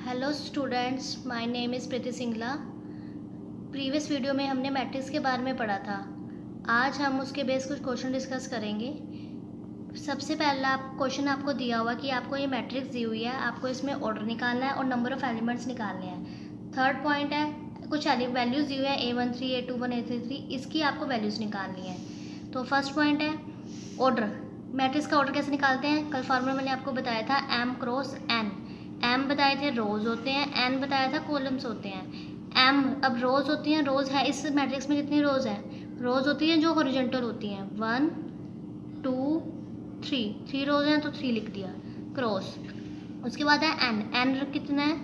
Hello students, my name is Preeti Singla. Previous video में हमने matrix के बारे में पढ़ा था। आज हम उसके बेस कुछ क्वेश्चन डिस्कस करेंगे। सबसे पहला क्वेश्चन आपको दिया हुआ कि आपको ये मैट्रिक्स दी हुई है, आपको इसमें ऑर्डर निकालना है और नंबर ऑफ़ एलिमेंट्स निकालने हैं। थर्ड पॉइंट है कुछ वैल्यूज़ दी हुई है A13, A21, A33, इसकी आपको वैल्यूज़ निकालनी है। तो फर्स्ट पॉइंट है ऑर्डर। मैट्रिक्स का ऑर्डर कैसे निकालते हैं? कल फार्मूला मैंने आपको बताया था M क्रॉस N। M बताए थे रोज़ होते हैं, N बताया था कॉलम्स होते हैं। M अब रोज़ होती हैं, रोज़ है इस मैट्रिक्स में कितनी रोज़ हैं? रोज़ होती हैं जो हॉरिजॉन्टल होती हैं, 1 2 3 रोज़ हैं तो 3 लिख दिया क्रॉस। उसके बाद है N कितना है,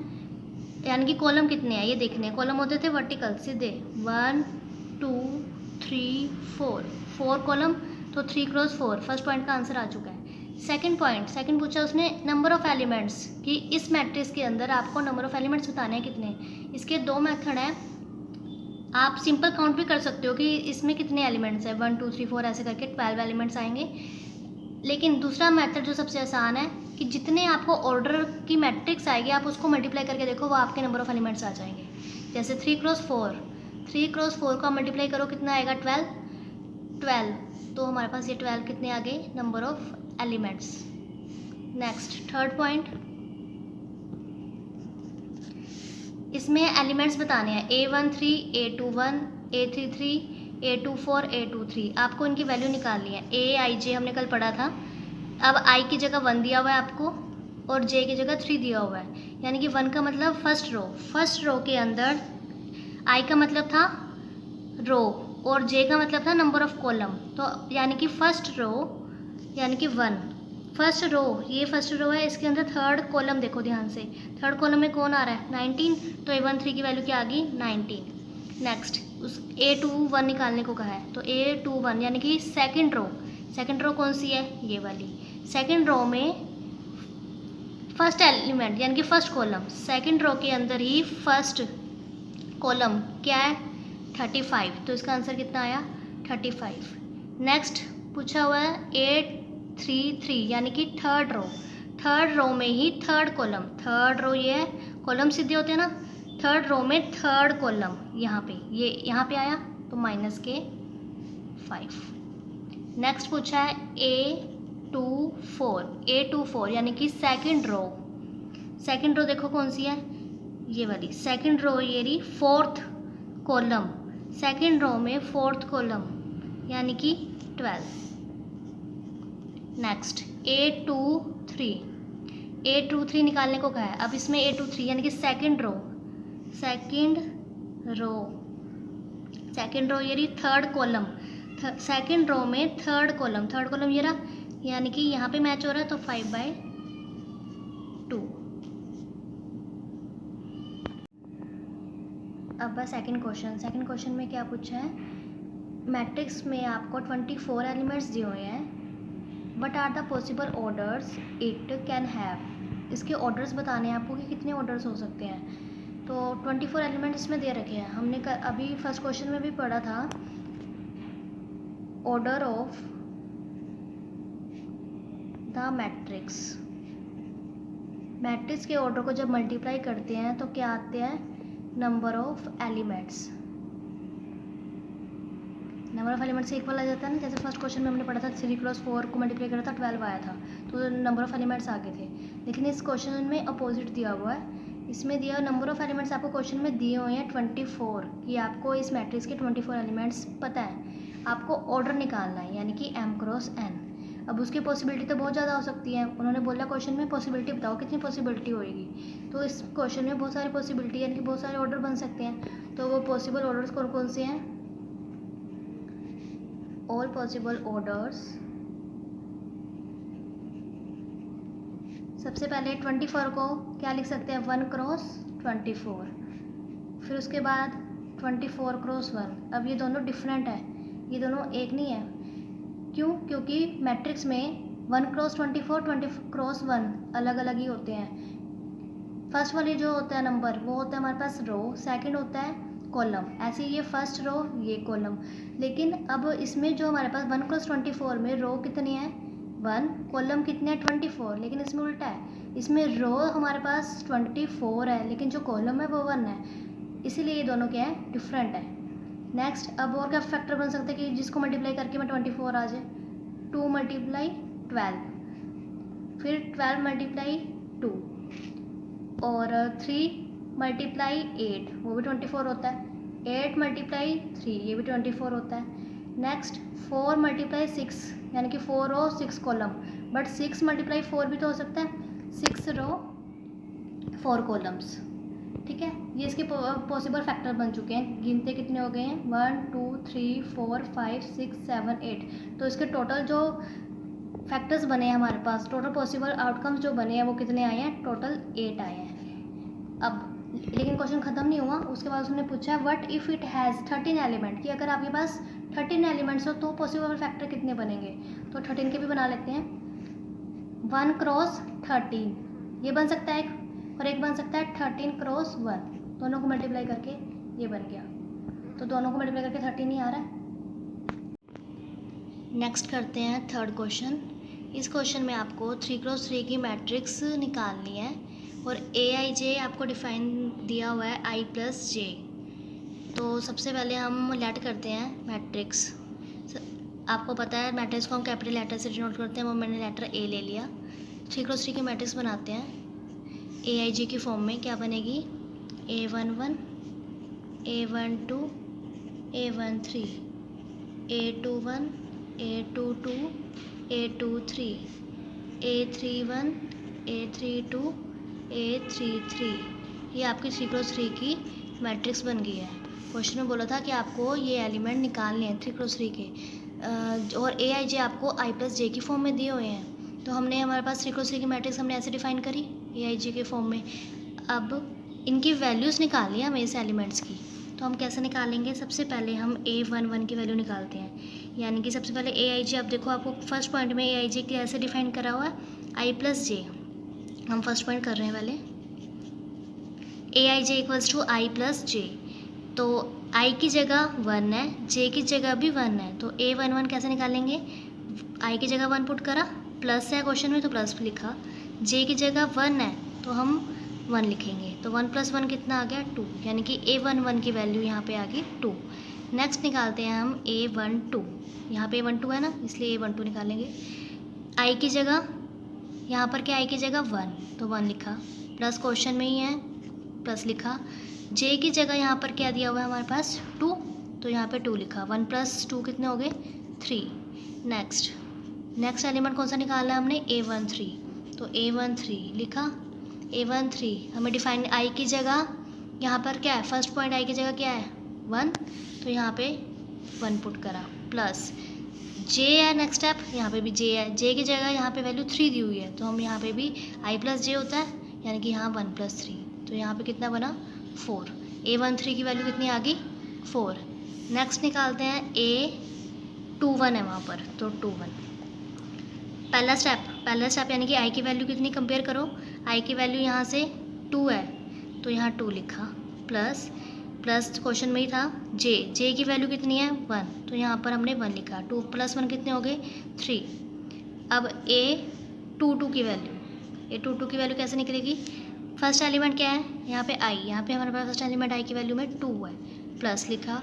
यानी कि कॉलम कितने हैं ये देखने हैं। कॉलम होते थे वर्टिकल सीधे 1 2 3 4 कॉलम, तो 3 क्रॉस 4। फर्स्ट पॉइंट का आंसर आ चुका है। सेकंड पूछा उसने नंबर ऑफ़ एलिमेंट्स कि इस मैट्रिक्स के अंदर आपको नंबर ऑफ़ एलिमेंट्स बताने हैं कितने। इसके दो मेथड हैं, आप सिंपल काउंट भी कर सकते हो कि इसमें कितने एलिमेंट्स हैं, 1 2 3 4 ऐसे करके 12 एलिमेंट्स आएंगे। लेकिन दूसरा मेथड जो सबसे आसान है कि जितने आपको ऑर्डर की मैट्रिक्स आएगी आप उसको मल्टीप्लाई करके देखो, वो आपके नंबर ऑफ़ एलिमेंट्स आ जाएंगे। जैसे 3 क्रॉस 4 का मल्टीप्लाई करो कितना आएगा, 12। तो हमारे पास ये 12 कितने आ गए, number of elements. Next third point, इसमें एलिमेंट्स बताने हैं A13, A21, A33, A24, A23। आपको इनकी वैल्यू निकालनी है। A, I, J हमने कल पढ़ा था। अब I की जगह 1 दिया हुआ है आपको और J की जगह 3 दिया हुआ है, यानी कि 1 का मतलब फर्स्ट रो के अंदर, I का मतलब था रो और J का मतलब था नंबर ऑफ़ कॉलम। तो यानी कि फर्स्ट रो यानी कि 1, फर्स्ट रो, ये फर्स्ट रो है, इसके अंदर थर्ड कॉलम देखो ध्यान से। थर्ड कॉलम में कौन आ रहा है, 19, तो A13 की वैल्यू क्या आ गई, 19। नेक्स्ट उस A21 निकालने को कहा है, तो A21 यानी कि सेकंड रो कौन सी है, ये वाली। सेकंड रो में फर्स्ट एलिमेंट यानी कि फर्स्ट कॉलम, सेकंड रो के अंदर ही फर्स्ट कॉलम क्या है, 35। तो इसका आंसर कितना आया, 35। नेक्स्ट पूछा हुआ है A33 यानी कि थर्ड रो में ही थर्ड कॉलम। थर्ड रो ये है, कॉलम सीधे होते हैं ना, थर्ड रो में थर्ड कॉलम यहाँ पे, ये यहाँ पे आया तो -5। नेक्स्ट पूछा है A24 यानी कि सेकंड रो देखो कौन सी है, ये वाली सेकंड रो, ये रही फोर्थ कॉलम। सेकंड रो में फोर्थ कॉलम यानी कि 12। नेक्स्ट A23 निकालने को कहा है। अब इसमें A23 यानी कि सेकंड रो ये रही थर्ड कॉलम। सेकंड रो में थर्ड कॉलम ये रहा, यानी कि यहाँ पे मैच हो रहा है तो 5/2। अब बस सेकंड क्वेश्चन में क्या पूछा है, मैट्रिक्स में आपको 24 एलिमेंट्स दिए हुए हैं, but are the possible orders it can have. इसके ऑर्डर्स बताने हैं आपको कि कितने ऑर्डर्स हो सकते हैं। तो 24 एलिमेंट्स इसमें दे रखे हैं। हमने अभी फर्स्ट क्वेश्चन में भी पढ़ा था, ऑर्डर ऑफ द मैट्रिक्स के ऑर्डर को जब मल्टीप्लाई करते हैं तो क्या आते हैं, नंबर ऑफ एलिमेंट्स इक्वल आ जाता है ना। जैसे फर्स्ट क्वेश्चन में हमने पढ़ा था 3 क्रॉस 4 को मल्टीप्लाई करा था 12 आया था, तो नंबर ऑफ एलिमेंट्स आ गए थे। लेकिन इस क्वेश्चन में अपोजिट दिया हुआ है, इसमें दिया नंबर ऑफ एलिमेंट्स आपको क्वेश्चन में दिए हुए हैं 24, कि आपको इस मैट्रिक्स के 24 एलिमेंट्स पता है, आपको ऑर्डर निकालना है यानी कि M क्रॉस N। अब उसकी पॉसिबिलिटी तो बहुत ज़्यादा हो सकती है। उन्होंने बोला क्वेश्चन में पॉसिबिलिटी बताओ कितनी पॉसिबिलिटी होएगी, तो इस क्वेश्चन में बहुत सारी पॉसिबिलिटी यानी कि बहुत सारे ऑर्डर बन सकते हैं। तो वो पॉसिबल ऑर्डर्स कौन कौन से हैं, all possible orders, सबसे पहले 24 को क्या लिख सकते हैं, 1 क्रॉस 24। फिर उसके बाद 24 क्रॉस 1। अब ये दोनों डिफरेंट है, ये दोनों एक नहीं है। क्यों? क्योंकि मैट्रिक्स में 1 क्रॉस 24 20 क्रॉस 1 अलग अलग ही होते हैं। फर्स्ट वाली जो होता है नंबर वो होता है हमारे पास रो, सेकंड होता है कॉलम। ऐसे ये फर्स्ट रो ये कॉलम। लेकिन अब इसमें जो हमारे पास 1 क्रॉस 24 में रो कितनी है, 1, कॉलम कितने हैं 24, लेकिन इसमें उल्टा है, इसमें रो हमारे पास 24 है लेकिन जो कॉलम है वो 1 है, इसीलिए ये दोनों क्या है, डिफरेंट है। नेक्स्ट, अब और क्या फैक्टर बन सकता है कि जिसको मल्टीप्लाई करके मैं 24 आ जाए, 2 मल्टीप्लाई 12, फिर 12 मल्टीप्लाई 2 और 3 मल्टीप्लाई 8, वो भी 24 होता है, 8 मल्टीप्लाई 3, ये भी 24 होता है। नेक्स्ट 4 मल्टीप्लाई 6, यानी कि 4 रो 6 कॉलम, बट 6 मल्टीप्लाई 4 भी तो हो सकता है, 6 रो 4 कॉलम्स, ठीक है। ये इसके पॉसिबल फैक्टर बन चुके हैं, गिनते कितने हो गए हैं, 1 2 3 4 5 6 7 8, तो इसके टोटल जो फैक्टर्स बने हैं हमारे पास, टोटल पॉसिबल आउटकम्स जो बने हैं वो कितने आए हैं, टोटल 8 आए हैं। अब लेकिन क्वेश्चन ख़त्म नहीं हुआ, उसके बाद उसने पूछा what if it has 13 element, कि अगर आपके पास 13 एलिमेंट्स हो तो पॉसिबल फैक्टर कितने बनेंगे, तो 13 के भी बना लेते हैं। 1 क्रॉस 13 ये बन सकता है, और एक बन सकता है 13 क्रॉस 1, दोनों को मल्टीप्लाई करके ये बन गया, तो दोनों को मल्टीप्लाई करके 13 ही आ रहा है। नेक्स्ट करते हैं थर्ड क्वेश्चन। इस क्वेश्चन में आपको 3x3 की मैट्रिक्स निकालनी है और AIJ आपको डिफाइन दिया हुआ है I + J। तो सबसे पहले हम लेट करते हैं मैट्रिक्स। आपको पता है मैट्रिक्स को हम कैपिटल लेटर से डिनोट करते हैं, वो मैंने लेटर A ले लिया। 3x3 की मैट्रिक्स बनाते हैं AIJ की फॉर्म में, क्या बनेगी, A11 A12 A13 A21 A22 A23 A31 A32 A33, ये आपकी 3x3 की मैट्रिक्स बन गई है। क्वेश्चन में बोला था कि आपको ये एलिमेंट निकालने हैं 3x3 के, और AIJ आपको I + J की फॉर्म में दिए हुए हैं। तो हमने हमारे पास 3x3 की मैट्रिक्स हमने ऐसे डिफाइन करी AIJ के फॉर्म में। अब इनकी वैल्यूज़ निकालनी है हमें इस एलिमेंट्स की, तो हम कैसे निकालेंगे, सबसे पहले हम A11 की वैल्यू निकालते हैं, यानी कि सबसे पहले AIJ, अब देखो आपको फर्स्ट पॉइंट में AIJ कैसे डिफाइन करा हुआ है, I + J। हम फर्स्ट पॉइंट कर रहे हैं पहले, AIJ = I + J, तो I की जगह 1 है, J की जगह भी 1 है, तो A11 कैसे निकालेंगे, I की जगह 1 पुट करा, प्लस है क्वेश्चन में तो प्लस लिखा, J की जगह 1 है तो हम 1 लिखेंगे, तो 1 + 1 कितना आ गया 2, यानी कि A11 की वैल्यू यहाँ पे आ गई 2। नेक्स्ट निकालते हैं हम A12, यहाँ पे A12 है ना, इसलिए A12 निकालेंगे। I की जगह यहाँ पर क्या, I की जगह 1 तो 1 लिखा, प्लस क्वेश्चन में ही है प्लस लिखा। J की जगह यहाँ पर क्या दिया हुआ है हमारे पास 2, तो यहाँ पे 2 लिखा, 1 + 2 कितने हो गए 3। नेक्स्ट एलिमेंट कौन सा निकालना है हमने, A13, तो A13 लिखा, A13 हमें डिफाइन I की जगह यहाँ पर क्या है, फर्स्ट पॉइंट I की जगह क्या है 1, तो यहाँ पे 1 पुट करा, प्लस J है नेक्स्ट स्टेप, यहाँ पे भी J है, J की जगह यहाँ पे वैल्यू 3 दी हुई है, तो हम यहाँ पे भी I + J होता है, यानी कि यहाँ 1 + 3, तो यहाँ पे कितना बना 4। A13 की वैल्यू कितनी आ गई 4। नेक्स्ट निकालते हैं A21 है वहाँ पर, तो 21 पहला स्टेप, यानी कि I की वैल्यू कितनी कंपेयर करो, I की वैल्यू यहाँ से 2 है तो यहाँ 2 लिखा, प्लस क्वेश्चन में ही था J की वैल्यू कितनी है 1, तो यहाँ पर हमने 1 लिखा, 2 + 1 कितने हो गए 3। अब A22 की वैल्यू कैसे निकलेगी, फर्स्ट एलिमेंट क्या है यहाँ पे I, यहाँ पे हमारे पास फर्स्ट एलिमेंट I की वैल्यू में 2 है, प्लस लिखा,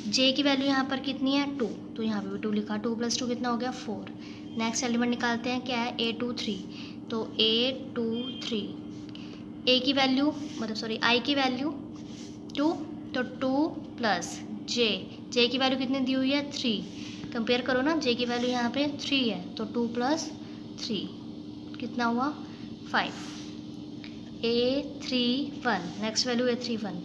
J की वैल्यू यहाँ पर कितनी है 2, तो यहाँ पे भी 2 लिखा, 2 + 2 कितना हो गया 4। नेक्स्ट एलिमेंट निकालते हैं, क्या है A23, तो A23 I की वैल्यू 2, तो 2 प्लस J की वैल्यू कितनी दी हुई है 3, कंपेयर करो ना, J की वैल्यू यहाँ पे 3 है, तो 2 + 3 कितना हुआ 5। A31 नेक्स्ट वैल्यू A31,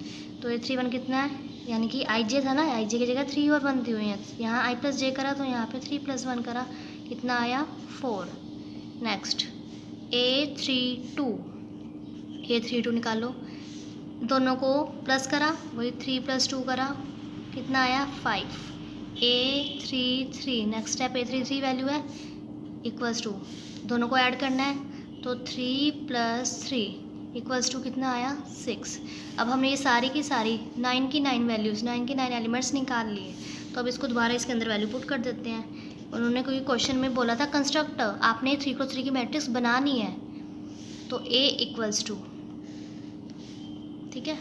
तो A31 कितना है, यानी कि IJ था ना, IJ की जगह 3 और 1 दी हुई है, यहाँ I + J करा तो यहाँ पे 3 + 1 करा, कितना आया 4। नेक्स्ट A32 निकालो, दोनों को प्लस करा, वही 3 + 2 करा, कितना आया 5। A33 next step, A33 value है = दोनों को ऐड करना है, तो 3 + 3 = कितना आया 6। अब हमने ये सारी की सारी 9 की 9 वैल्यूज़, 9 की 9 एलिमेंट्स निकाल लिए, तो अब इसको दोबारा इसके अंदर वैल्यू पुट कर देते हैं। उन्होंने कोई क्वेश्चन में बोला था कंस्ट्रक्ट, आपने 3x3 की मैट्रिक्स बनानी है, तो A इक्वल्स टू, ठीक है,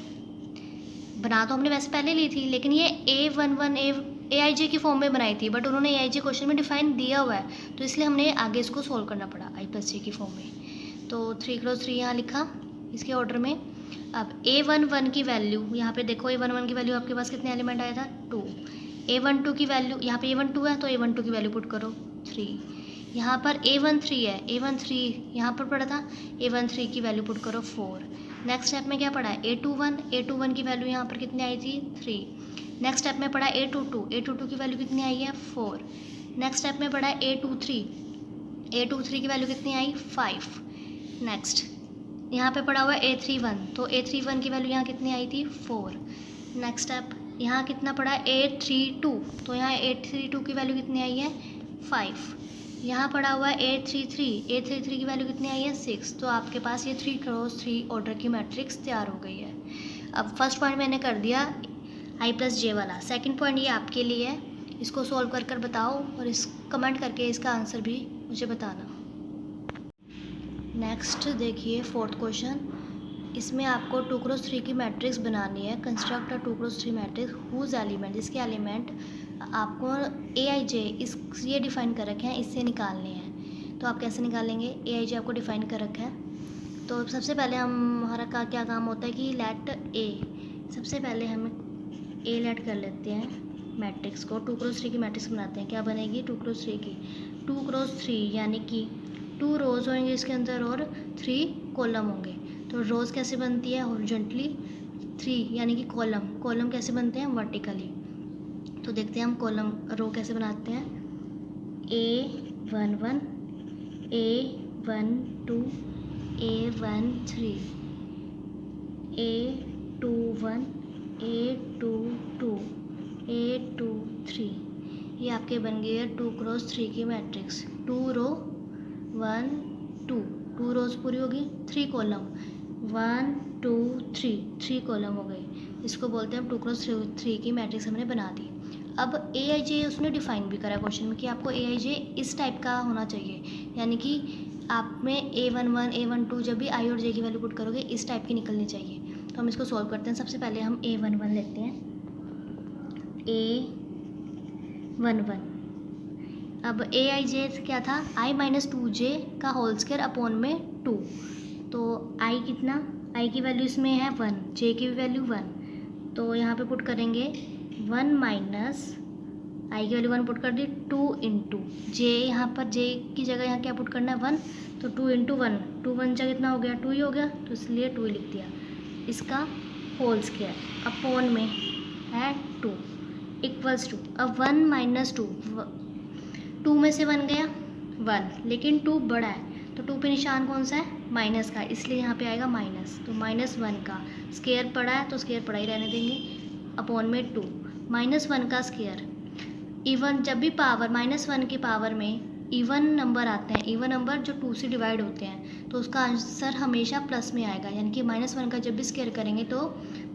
बना तो हमने वैसे पहले ली थी, लेकिन ये A11 AIJ की फॉर्म में बनाई थी, बट उन्होंने AIJ क्वेश्चन में डिफाइन दिया हुआ है, तो इसलिए हमने आगे इसको सोल्व करना पड़ा I+J की फॉर्म में। तो 3x3 यहाँ लिखा इसके ऑर्डर में। अब A11 की वैल्यू यहाँ पे देखो, A11 की वैल्यू आपके पास कितने एलिमेंट आया था 2। A12 की वैल्यू यहाँ पे A12 है तो A12 की वैल्यू पुट करो 3। यहाँ पर A13 है, A13 यहाँ पर पड़ा था, A13 की वैल्यू पुट करो 4। नेक्स्ट स्टेप में क्या पड़ा है A21 की वैल्यू यहाँ पर कितनी आई थी 3। नेक्स्ट स्टेप में पड़ा A22 की वैल्यू कितनी आई है 4। नेक्स्ट स्टेप में पड़ा A23 की वैल्यू कितनी आई 5। नेक्स्ट यहाँ पे पड़ा हुआ है A31, तो A31 की वैल्यू यहाँ कितनी आई थी 4। नेक्स्ट स्टेप यहाँ कितना पड़ा है A32, तो यहाँ A32 की वैल्यू कितनी आई है 5। यहाँ पड़ा हुआ है A33 की वैल्यू कितनी आई है 6। तो आपके पास ये 3x3 ऑर्डर की मैट्रिक्स तैयार हो गई है। अब फर्स्ट पॉइंट मैंने कर दिया I+J वाला। सेकंड पॉइंट ये आपके लिए है, इसको सॉल्व कर कर बताओ और इस कमेंट करके इसका आंसर भी मुझे बताना। नेक्स्ट देखिए फोर्थ क्वेश्चन, इसमें आपको 2x3 की मैट्रिक्स बनानी है। Construct a 2x3 matrix whose element, इसके एलिमेंट आपको AIJ इस ये डिफाइन कर रखे हैं, इससे निकालने हैं। तो आप कैसे निकालेंगे, AIJ आपको डिफाइन कर रखा है। तो सबसे पहले हमारा क्या काम होता है कि लेट A, सबसे पहले हम A लेट कर लेते हैं मैट्रिक्स को, 2x3 की मैट्रिक्स बनाते हैं। क्या बनेगी 2x3 की, 2x3 यानी कि 2 रोज़ होंगे इसके अंदर और 3 कॉलम होंगे। तो रोज़ कैसे बनती है हॉरिजॉन्टली, 3 यानी कि कॉलम कैसे बनते हैं वर्टिकली। तो देखते हैं हम कॉलम रो कैसे बनाते हैं। A11 A12 A13 A21 A22 A23, ये आपके बन गई है 2x3 की मैट्रिक्स। 2 रो 1 2, 2 रोज़ पूरी होगी, 3 कॉलम 1 2 3 कॉलम हो गए। इसको बोलते हैं हम 2x3 की मैट्रिक्स हमने बना दी। अब AIJ उसने डिफाइन भी करा क्वेश्चन में कि आपको AIJ इस टाइप का होना चाहिए, यानी कि आप में A11 A12 जब भी I और J की वैल्यू पुट करोगे इस टाइप की निकलनी चाहिए। तो हम इसको सॉल्व करते हैं। सबसे पहले हम A11 लेते हैं, A11। अब AIJ क्या था, I-2J का होल स्क्वायर अपॉन में 2। तो I कितना, I की वैल्यू इसमें है 1, J की भी वैल्यू 1, तो यहाँ पे पुट करेंगे 1 माइनस I की वैल्यू 1 पुट कर दी, 2 इंटू J, यहाँ पर J की जगह यहाँ क्या पुट करना है 1, तो 2 इंटू 1, 2 1 जा कितना हो गया 2 ही हो गया, तो इसलिए 2 लिख दिया। इसका होल स्क्वायर अपॉन में है 2 इक्वल्स टू, अब 1 माइनस 2, 2 में से 1 गया 1, लेकिन 2 बड़ा है तो 2 पे निशान कौन सा है माइनस का, इसलिए यहाँ पे आएगा माइनस। तो -1 का स्क्वायर पड़ा है तो स्क्वायर पड़ा ही रहने देंगे, अपॉन में 2 -1 का स्क्वायर। इवन जब भी पावर -1 की पावर में इवन नंबर आते हैं, इवन नंबर जो 2 से डिवाइड होते हैं, तो उसका आंसर हमेशा प्लस में आएगा, यानी कि -1 का जब भी स्क्वायर करेंगे तो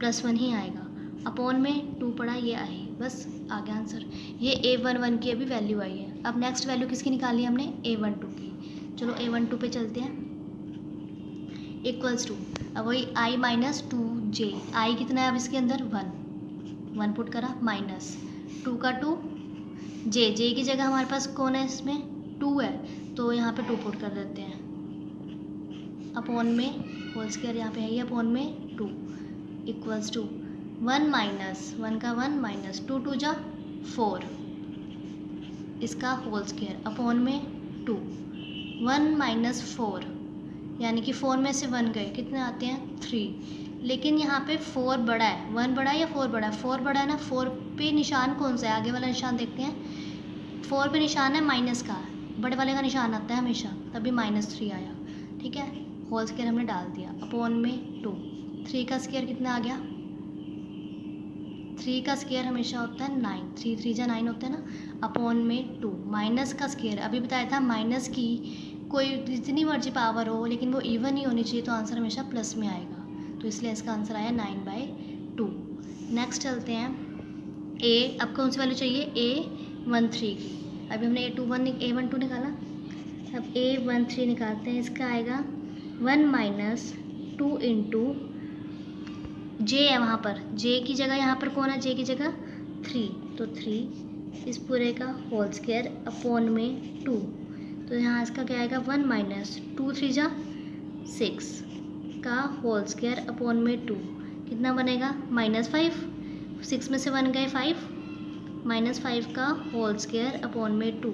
+1 ही आएगा। अपॉन में 2 पड़ा, ये आई, बस आ गया आंसर। ये A11 की अभी वैल्यू आई है। अब नेक्स्ट वैल्यू किसकी निकाली हमने, A12 की। चलो A12 पे चलते हैं। इक्वल्स टू, अब वही I-2J, I कितना है अब इसके अंदर 1 पुट करा, माइनस 2 का 2, J की जगह हमारे पास कौन है इसमें 2 है, तो यहाँ पे 2 पुट कर देते हैं, अपॉन में होल स्क्वायर यहाँ पे है, ये अपॉन में 2 इक्वल्स टू 1 माइनस 1 का 1 माइनस 2 2 जा 4, इसका होल स्क्वायर अपॉन में 2, 1 माइनस 4, यानी कि 4 में से 1 गए, कितने आते हैं 3, लेकिन यहाँ पे 4 बड़ा है, 1 बड़ा है या 4 बड़ा है, 4 बड़ा है ना। 4 पे निशान कौन सा है, आगे वाला निशान देखते हैं। 4 पे निशान है माइनस का, बड़े वाले का निशान आता है हमेशा, तभी -3 आया, ठीक है। होल स्क्वायर हमने डाल दिया, अपॉन में 2, 3 का स्क्वायर कितना आ गया, 3 का स्क्वायर हमेशा होता है 9, 3 3 जा 9 होता है ना, अपॉन में 2, माइनस का स्क्वायर अभी बताया था, माइनस की कोई जितनी मर्जी पावर हो लेकिन वो इवन ही होनी चाहिए, तो आंसर हमेशा प्लस में आएगा, तो इसलिए इसका आंसर आया 9/2। नेक्स्ट चलते हैं, अब कौन सी वैल्यू चाहिए A13 की। अभी हमने A12 निकाला, अब A13 निकालते हैं। इसका आएगा 1 माइनस 2 इंटू जे है वहाँ पर, जे की जगह यहाँ पर कौन है, जे की जगह 3, तो 3 इस पूरे का होल स्क्वायर अपॉन में 2। तो यहाँ इसका क्या आएगा 1 माइनस 2 3 जा 6 का होल स्क्वायर अपॉन में 2, कितना बनेगा -5। 6 में से 1 गए 5, -5 का होल स्क्वायर अपॉन में 2।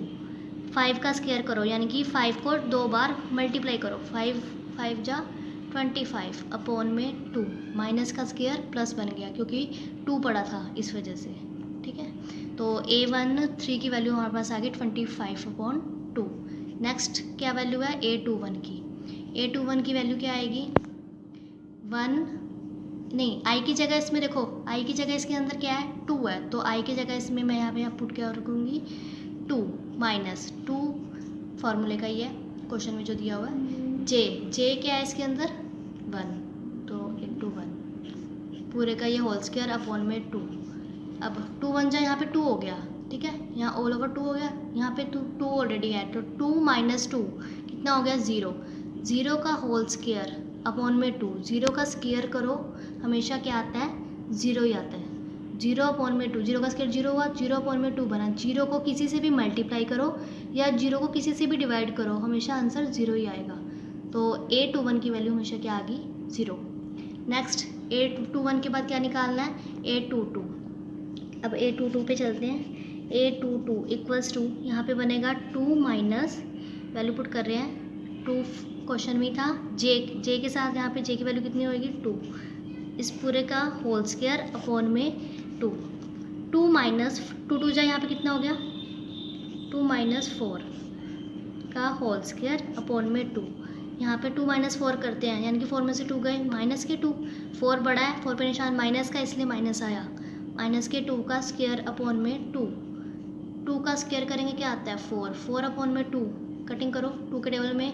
5 का स्क्वायर करो, यानी कि 5 को 2 बार मल्टीप्लाई करो, 5 5 जा 25 अपॉन में 2, माइनस का स्क्वायर प्लस बन गया क्योंकि 2 पड़ा था इस वजह से। ठीक है, तो A13 की वैल्यू हमारे पास आ गई 25/2। नेक्स्ट क्या वैल्यू है A21 की। A21 की वैल्यू क्या आएगी 1 नहीं, आई की जगह इसमें देखो, आई की जगह इसके अंदर क्या है 2 है, तो आई की जगह इसमें मैं यहाँ पे पुट क्या रखूँगी 2 माइनस 2, फार्मूले का ही है क्वेश्चन में जो दिया हुआ है। जे क्या है इसके अंदर 1, तो 1 पूरे का ये होल स्क्वायर अपॉन में 2। अब 2 1 जा यहाँ पे 2 हो गया, ठीक है, यहाँ ऑल ओवर 2 हो गया, यहाँ पे 2 ऑलरेडी है, तो 2 माइनस 2 कितना हो गया 0। 0 का होल स्क्वायर अपॉन में 2, 0 का स्क्वायर करो हमेशा क्या आता है 0 ही आता है। 0 अपॉन में 2, 0 का स्क्वायर 0 हुआ, 0 अपॉन में 2 बना। 0 को किसी से भी मल्टीप्लाई करो या 0 को किसी से भी डिवाइड करो, हमेशा आंसर 0 ही आएगा। तो A21 की वैल्यू हमेशा क्या आ गई 0। नेक्स्ट A21 के बाद क्या निकालना है A22। अब A22 पे चलते हैं। A22 इक्वल्स टू यहाँ पे बनेगा 2 माइनस वैल्यू पुट कर रहे हैं 2, क्वेश्चन में था जे के साथ, यहाँ पे जे की वैल्यू कितनी होगी 2, इस पूरे का होल स्क्वायर अपॉन में 2। 2 माइनस 2 जा यहाँ पे कितना हो गया 2 माइनस 4 का होल स्क्वायर अपॉन में 2। यहाँ पे 2 माइनस 4 करते हैं, यानी कि 4 में से 2 गए माइनस के 2, 4 बड़ा है, 4 पे निशान माइनस का इसलिए माइनस आया, माइनस के 2 का स्क्वायर अपॉन में 2। 2 का स्क्वायर करेंगे क्या आता है 4, 4 अपॉन में 2, कटिंग करो 2 के टेबल में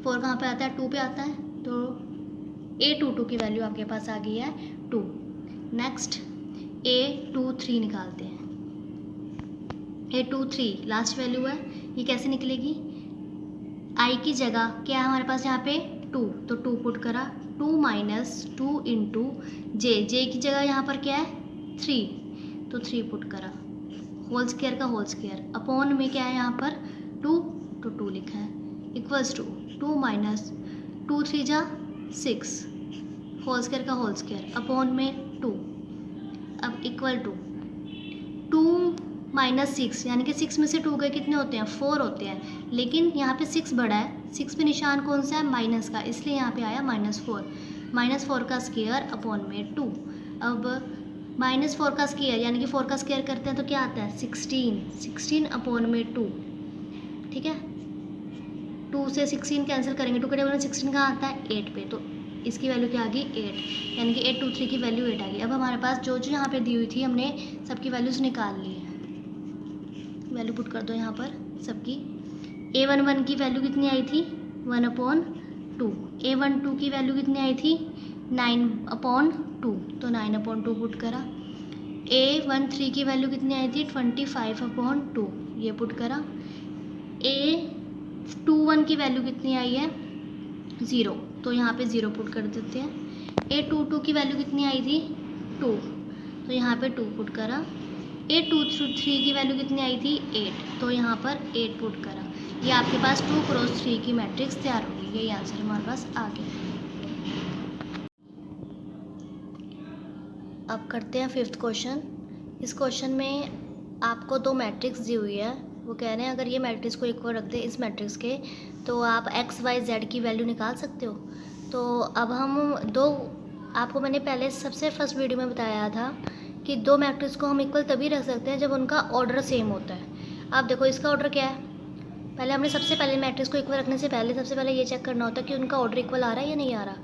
4 कहाँ पे आता है 2 पे आता है, तो A22 की वैल्यू आपके पास आ गई है 2। नेक्स्ट A23 निकालते हैं। A23 लास्ट वैल्यू है, ये कैसे निकलेगी, आई की जगह क्या है हमारे पास यहाँ पे 2, तो 2 पुट करा, 2 माइनस 2 इंटू जे की जगह यहाँ पर क्या है 3, तो 3 पुट करा, होल स्क्वायर का होल स्क्वायर अपॉन में क्या है यहाँ पर 2, तो 2 लिखा है, इक्वल्स टू 2 माइनस 2 3 जा 6, होल स्क्वायर का होल स्क्वायर अपॉन में 2। अब इक्वल टू 2 माइनस 6, यानी कि 6 में से 2 गए कितने होते हैं 4 होते हैं, लेकिन यहाँ पे 6 बड़ा है, 6 पे निशान कौन सा है माइनस का, इसलिए यहाँ पे आया -4, -4 का स्क्वायर अपॉन में 2। अब -4 का स्क्वायर यानी कि 4 का स्क्वायर करते हैं तो क्या आता है 16 अपॉन में 2। ठीक है, 2 से 16 कैंसिल करेंगे, 2 के टेबल में 16 कहाँ आता है 8 पे, तो इसकी वैल्यू क्या आ गई 8, यानी कि A23 की वैल्यू 8 आ गई। अब हमारे पास जो जो यहाँ पे दी हुई थी हमने सबकी वैल्यूज़ निकाल ली है, वैल्यू पुट कर दो यहाँ पर सबकी। A11 की वैल्यू कितनी आई थी 1/2, A12 की वैल्यू कितनी आई थी 9/2, तो 9/2 पुट करा। A13 की वैल्यू कितनी आई थी 25/2, ये पुट करा। A21 की वैल्यू कितनी आई है 0, तो यहाँ पे 0 पुट कर देते हैं। A22 की वैल्यू कितनी आई थी 2, तो यहाँ पे 2 पुट करा। A23 की वैल्यू कितनी आई थी 8, तो यहाँ पर 8 पुट करा। ये आपके पास 2 क्रॉस 3 की मैट्रिक्स तैयार होगी, यही आंसर हमारे पास आ गया। अब करते हैं 5th क्वेश्चन। इस क्वेश्चन में आपको 2 मैट्रिक्स दी हुई है, वो कह रहे हैं अगर ये मैट्रिक्स को इक्वल रख दे इस मैट्रिक्स के तो आप x y z की वैल्यू निकाल सकते हो। तो अब हम आपको मैंने पहले सबसे फर्स्ट वीडियो में बताया था कि 2 मैट्रिक्स को हम इक्वल तभी रख सकते हैं जब उनका ऑर्डर सेम होता है। अब देखो इसका ऑर्डर क्या है, पहले हमने सबसे पहले मैट्रिक्स को इक्वल रखने से पहले सबसे पहले ये चेक करना होता है कि उनका ऑर्डर इक्वल आ रहा है या नहीं आ रहा।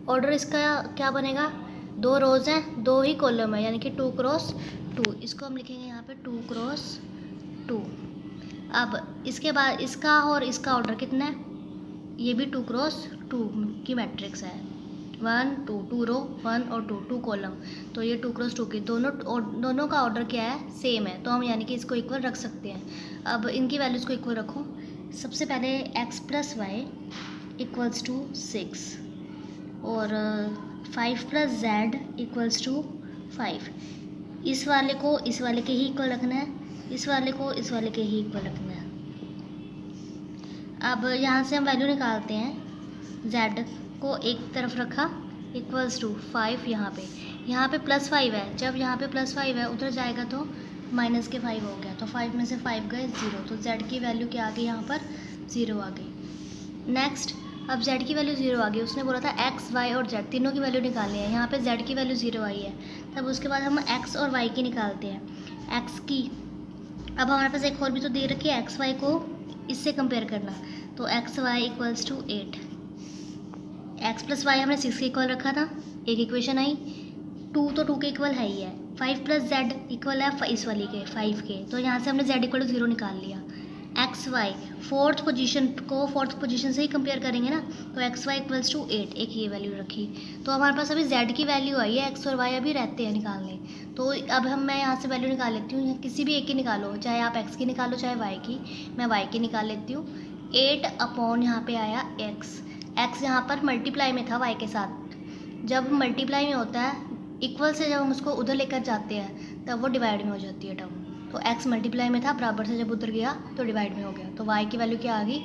ऑर्डर इसका क्या बनेगा, 2 रोज़ हैं 2 ही कॉलम है, यानी कि 2 क्रॉस 2, इसको हम लिखेंगे यहाँ पे 2 क्रॉस 2। अब इसके बाद इसका और इसका ऑर्डर कितना है, ये भी 2 क्रॉस 2 की मैट्रिक्स है, 1 2 2 रो 1 और 2 कॉलम, तो ये 2 क्रॉस 2 की दोनों का ऑर्डर क्या है, सेम है, तो हम यानी कि इसको इक्वल रख सकते हैं। अब इनकी वैल्यूज़ को इक्वल रखो। सबसे पहले x plus y equals to 6 और 5 प्लस जेड इक्वल्स टू 5। इस वाले को इस वाले के ही इक्वल रखना है, इस वाले को इस वाले के ही इक्वल रखना है। अब यहाँ से हम वैल्यू निकालते हैं। z को एक तरफ रखा इक्वल्स टू 5, यहाँ पे प्लस 5 है, जब यहाँ पे प्लस 5 है उधर जाएगा तो माइनस के 5 हो गया, तो 5 में से 5 गए 0, तो z की वैल्यू क्या आ गई, यहाँ पर 0 आ गई। नेक्स्ट, अब z की वैल्यू 0 आ गई, उसने बोला था x, y और z तीनों की वैल्यू निकालनी है, यहाँ पे z की वैल्यू 0 आई है, तब उसके बाद हम x और y की निकालते हैं। x की, अब हमारे पास एक और भी तो दे रखी है, x y को इससे कंपेयर करना, तो x y equals to 8। x plus y हमने 6 के इक्वल रखा था, एक इक्वेशन आई। 2 तो 2 के इक्वल है ही है। 5 प्लस जेड इक्वल है इस वाली के 5 के, तो यहाँ से हमने z इक्वल टू 0 निकाल लिया। एक्स वाई फोर्थ पोजीशन से ही कंपेयर करेंगे ना, तो एक्स वाई इक्वल्स टू 8, एक ये वैल्यू रखी, तो हमारे पास अभी z की वैल्यू आई है, x और y अभी रहते हैं निकालने। तो अब मैं यहाँ से वैल्यू निकाल लेती हूँ, किसी भी एक की निकालो, चाहे आप x की निकालो चाहे y की, मैं y की निकाल लेती हूँ। 8 अपॉन यहाँ पे आया x यहाँ पर मल्टीप्लाई में था y के साथ, जब मल्टीप्लाई में होता है इक्वल से जब हम उसको उधर लेकर जाते हैं तब वो डिवाइड में हो जाती है टर्म, तो x मल्टीप्लाई में था, बराबर से जब उधर गया तो डिवाइड में हो गया, तो y की वैल्यू क्या आ गई,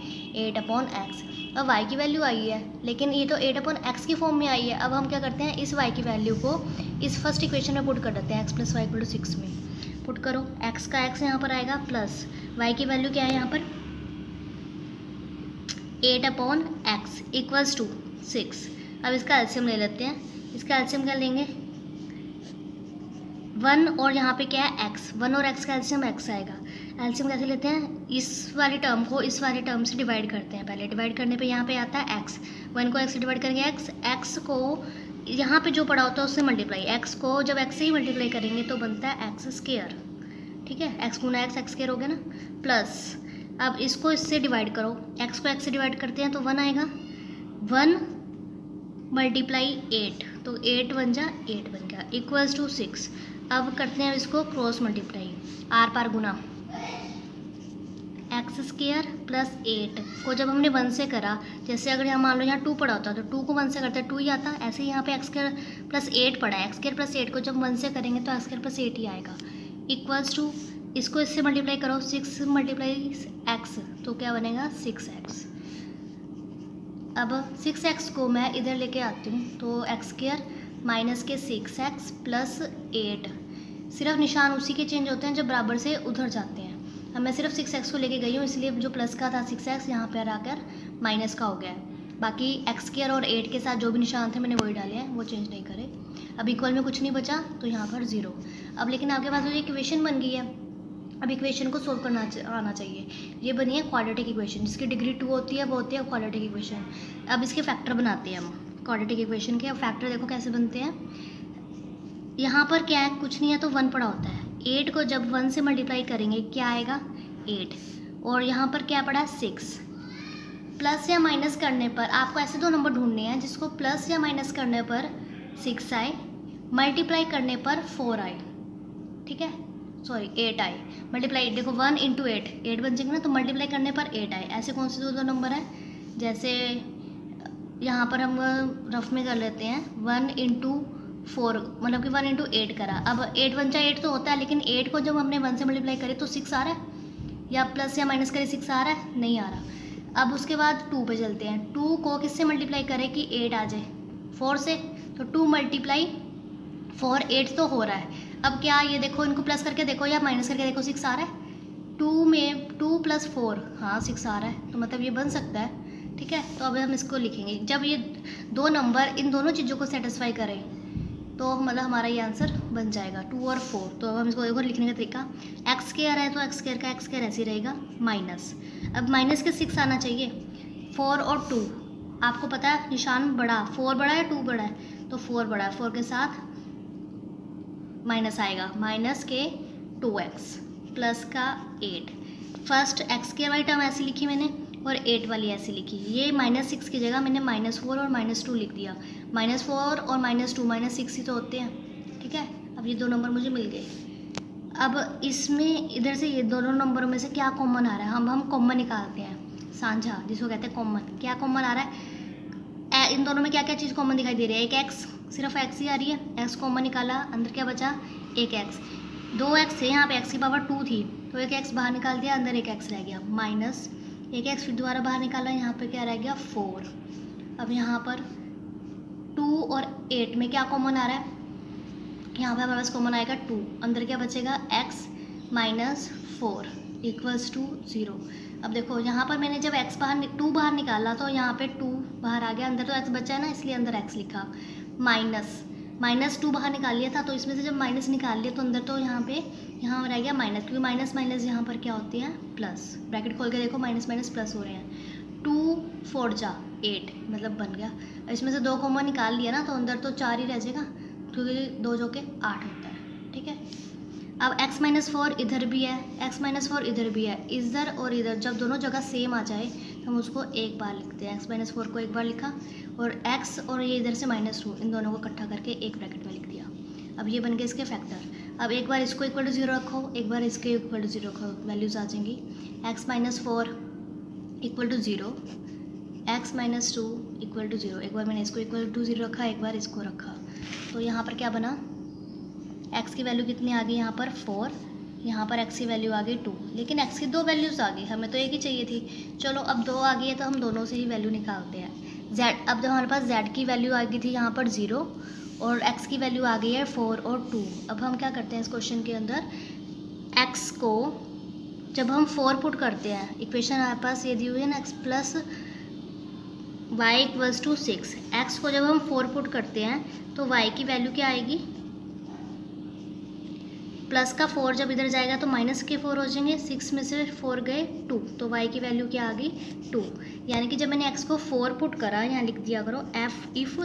8 अपॉन एक्स। अब y की वैल्यू आई है, लेकिन ये तो 8 अपॉन एक्स की फॉर्म में आई है। अब हम क्या करते हैं, इस y की वैल्यू को इस फर्स्ट इक्वेशन में पुट कर देते हैं, x plus y equal to 6 में पुट करो, x का x यहाँ पर आएगा प्लस y की वैल्यू क्या है यहाँ पर 8 अपॉन एक्स इक्वल्स टू 6। अब इसका एलसीएम ले लेते हैं, इसका एलसीएम क्या लेंगे, 1 और यहाँ पे क्या है x, 1 और x का एलसीएम x आएगा। एलसीएम कैसे लेते हैं, इस वाली टर्म को इस वाली टर्म से डिवाइड करते हैं, पहले डिवाइड करने पे यहाँ पे आता है x, 1 को x से डिवाइड करेंगे x को यहाँ पे जो पड़ा होता है उससे मल्टीप्लाई, x को जब x से ही मल्टीप्लाई करेंगे तो बनता है एक्स स्क्वायर, ठीक है, x गुना x स्क्वायर हो गया ना, प्लस अब इसको इससे डिवाइड करो, x को x से डिवाइड करते हैं तो 1 आएगा, 1 मल्टीप्लाई 8, तो 8 बन गया इक्वल्स टू 6। अब करते हैं इसको क्रॉस मल्टीप्लाई, आर पार गुना, एक्स स्क्वायर प्लस 8 को जब हमने 1 से करा, जैसे अगर हम मान लो यहाँ 2 पड़ा होता तो 2 को 1 से करते हैं 2 ही आता, ऐसे ही यहाँ पे एक्स स्क्वायर प्लस 8 पड़ा है, एक्स स्क्वायर प्लस 8 को जब 1 से करेंगे तो एक्स स्क्वायर प्लस 8 ही आएगा, इक्वल्स टू इसको इससे मल्टीप्लाई करो, 6 मल्टीप्लाई एक्स तो क्या बनेगा 6x। अब 6x को मैं इधर लेके आती हूँ, तो एक्स स्क्वायर माइनस के 6x प्लस 8, सिर्फ निशान उसी के चेंज होते हैं जब बराबर से उधर जाते हैं। अब मैं सिर्फ 6x को लेके गई हूँ, इसलिए जो प्लस का था 6x यहाँ पर आकर माइनस का हो गया है, बाकी एक्स स्क्वायर और 8 के साथ जो भी निशान थे मैंने वही डाले हैं, वो चेंज नहीं करे। अब इक्वल में कुछ नहीं बचा तो यहाँ पर 0। अब लेकिन आपके पास जो इक्वेशन बन गई है, अब इक्वेशन को सोल्व करना आना चाहिए। ये बनी है क्वाड्रेटिक इक्वेशन, जिसकी डिग्री 2 होती है, वो होती है क्वाड्रेटिक इक्वेशन। अब इसके फैक्टर बनाते हैं हम क्वाड्रेटिक इक्वेशन के। अब फैक्टर देखो कैसे बनते हैं, यहाँ पर क्या है, कुछ नहीं है तो 1 पड़ा होता है, 8 को जब 1 से मल्टीप्लाई करेंगे क्या आएगा 8, और यहाँ पर क्या पड़ा 6। प्लस या माइनस करने पर आपको ऐसे दो नंबर ढूंढने हैं जिसको प्लस या माइनस करने पर 6 आए, मल्टीप्लाई करने पर 4 आए, ठीक है, सॉरी 8 आए, मल्टीप्लाई देखो 1 इंटू 8 बन जाएंगे ना, तो मल्टीप्लाई करने पर 8 आए। ऐसे कौन से दो नंबर है, जैसे यहाँ पर हम रफ में कर लेते हैं 1 इंटू 4, मतलब कि 1 इंटू 8 करा, अब 8 1 जा 8 तो होता है, लेकिन 8 को जब हमने 1 से मल्टीप्लाई करे तो 6 आ रहा है, या प्लस या माइनस करे 6 आ रहा है, नहीं आ रहा। अब उसके बाद 2 पे चलते हैं, 2 को किससे मल्टीप्लाई करें कि 8 आ जाए, 4 से, तो 2 मल्टीप्लाई 4 8 तो हो रहा है। अब क्या ये देखो, इनको प्लस करके देखो या माइनस करके देखो, 6 आ रहा है, 2 में 2 प्लस 4 हाँ 6 आ रहा है, तो मतलब ये बन सकता है, ठीक है। तो अब हम इसको लिखेंगे, जब ये दो नंबर इन दोनों चीज़ों को सेटिस्फाई करें तो मतलब हमारा ये आंसर बन जाएगा 2 और 4। तो अब हम इसको एक और लिखने का तरीका, एक्स स्क्वायर है तो एक्स स्क्वायर का एक्स स्क्वायर ऐसे ही रहेगा माइनस, अब माइनस के 6 आना चाहिए, 4 और 2 आपको पता है निशान बड़ा, 4 बड़ा है 2 बड़ा है, तो 4 बड़ा है, 4 के साथ माइनस आएगा, माइनस के 2x प्लस का 8, फर्स्ट एक्स के वाली टर्म ऐसी लिखी मैंने और 8 वाली ऐसी लिखी, ये -6 की जगह मैंने -4 और -2 लिख दिया, -4 और -2 -6 ही तो होते हैं, ठीक है। अब ये 2 नंबर मुझे मिल गए। अब इसमें इधर से ये दोनों नंबरों में से क्या कॉमन आ रहा है, हम कॉमन निकालते हैं, साझा जिसको कहते हैं कॉमन। क्या कॉमन आ रहा है, इन दोनों में क्या क्या चीज़ कॉमन दिखाई दे रही है, एक एक्स, सिर्फ एक्स ही आ रही है, एक्स कॉमन निकाला, अंदर क्या बचा, एक एक्स। 2 एक्स थे, यहाँ पे एक्स की पावर 2 थी, तो एक एक्स बाहर निकाल दिया, अंदर एक एक्स रह गया, माइनस एक एक्स फिर दोबारा बाहर निकाला, यहाँ पे क्या रह गया 4। अब यहाँ पर 2 और 8 में क्या कॉमन आ रहा है, यहाँ पे हमारे पास कॉमन आएगा 2, अंदर क्या बचेगा x -4 इक्वल्स टू 0। अब देखो यहाँ पर मैंने जब x बाहर 2 बाहर निकाला तो यहाँ पे 2 बाहर आ गया, अंदर तो x बचा है ना, इसलिए अंदर x लिखा, -2 बाहर निकाल लिया था, तो इसमें से जब माइनस निकाल लिया तो अंदर तो यहाँ रह गया माइनस, क्योंकि माइनस माइनस यहाँ पर क्या होती है प्लस, ब्रैकेट खोल के देखो माइनस माइनस प्लस हो रहे हैं। 2 4 जा 8 मतलब बन गया। इसमें से 2 कॉमन निकाल लिया ना, तो अंदर तो 4 ही रह जाएगा, क्योंकि 2 जो के 8 होता है, ठीक है। अब x -4 इधर भी है, x -4 इधर भी है, इधर और इधर जब दोनों जगह सेम आ जाए तो हम उसको एक बार लिखते हैं, x -4 को एक बार लिखा, और x और ये इधर से -2 इन दोनों को इकट्ठा करके एक ब्रैकेट में लिख दिया। अब ये बन गए इसके फैक्टर। अब एक बार इसको इक्वल टू 0 रखो, एक बार इसके इक्वल टू 0 रखो, वैल्यूज आ जाएंगी, x -4 equal to 0, x -2 equal to 0। एक बार मैंने इसको इक्वल टू 0 रखा, एक बार इसको रखा, तो यहाँ पर क्या बना, x की वैल्यू कितनी आ गई, यहाँ पर 4, यहाँ पर x की वैल्यू आ गई 2, लेकिन x की 2 वैल्यूज़ आ गई, हमें तो एक ही चाहिए थी। चलो अब 2 आ गई है तो हम दोनों से ही वैल्यू निकालते हैं। z, अब हमारे पास z की वैल्यू आ गई थी यहाँ पर 0 और x की वैल्यू आ गई है 4 और 2। अब हम क्या करते हैं इस क्वेश्चन के अंदर, x को जब हम 4 पुट करते हैं, इक्वेशन हमारे पास ये दी हुई है ना, x plus y equals to 6, x को जब हम 4 पुट करते हैं तो y की वैल्यू क्या आएगी, प्लस का 4 जब इधर जाएगा तो माइनस के 4 हो जाएंगे, 6 में से 4 गए 2, तो y की वैल्यू क्या आ गई 2। यानी कि जब मैंने x को 4 पुट करा, यहाँ लिख दिया करो इफ़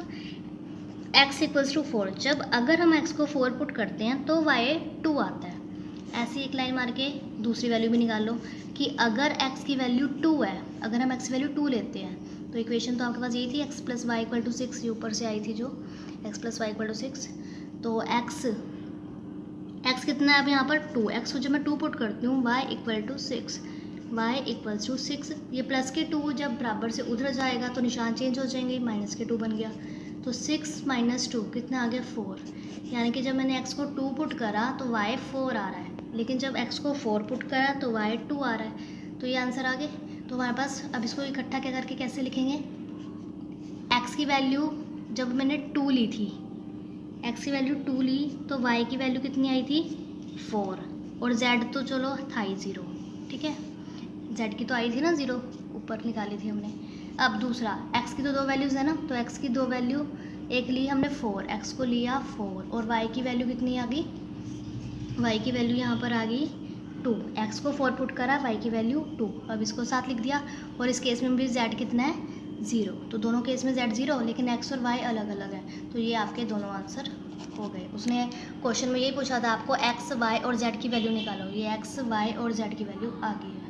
x इक्वल्स टू 4, जब अगर हम x को 4 पुट करते हैं तो y 2 आता है। ऐसी एक लाइन मार के दूसरी वैल्यू भी निकाल लो कि अगर x की वैल्यू 2 है, अगर हम x की वैल्यू 2 लेते हैं तो इक्वेशन तो आपके पास यही थी, x plus y equal to 6, ये ऊपर से आई थी जो x plus y equal to 6, तो x कितना है अब यहाँ पर 2, x को जब मैं 2 पुट करती हूँ y equal to 6, y equals to 6, ये प्लस के 2 जब बराबर से उधर जाएगा तो निशान चेंज हो जाएंगे, माइनस के 2 बन गया, तो 6 - 2 कितना आ गया 4। यानी कि जब मैंने x को 2 पुट करा तो y 4 आ रहा है, लेकिन जब x को 4 पुट करा तो y 2 आ रहा है, तो ये आंसर आ गए। तो हमारे पास अब इसको इकट्ठा क्या करके कैसे लिखेंगे, x की वैल्यू जब मैंने 2 ली थी, x की वैल्यू 2 ली तो y की वैल्यू कितनी आई थी 4, और z तो चलो था ही 0, ठीक है, z की तो आई थी ना 0, ऊपर निकाली थी हमने। अब दूसरा, x की तो 2 वैल्यूज़ है ना, तो x की 2 वैल्यू, एक ली हमने 4, x को लिया 4, और y की वैल्यू कितनी आ गई, y की वैल्यू यहाँ पर आ गई 2, x को 4 पुट करा, y की वैल्यू 2, अब इसको साथ लिख दिया, और इस केस में भी z कितना है 0, तो दोनों केस में z 0, लेकिन x और y अलग अलग है, तो ये आपके दोनों आंसर हो गए। उसने क्वेश्चन में यही पूछा था आपको x, y और z की वैल्यू निकालो, ये x, y और z की वैल्यू आ गई है।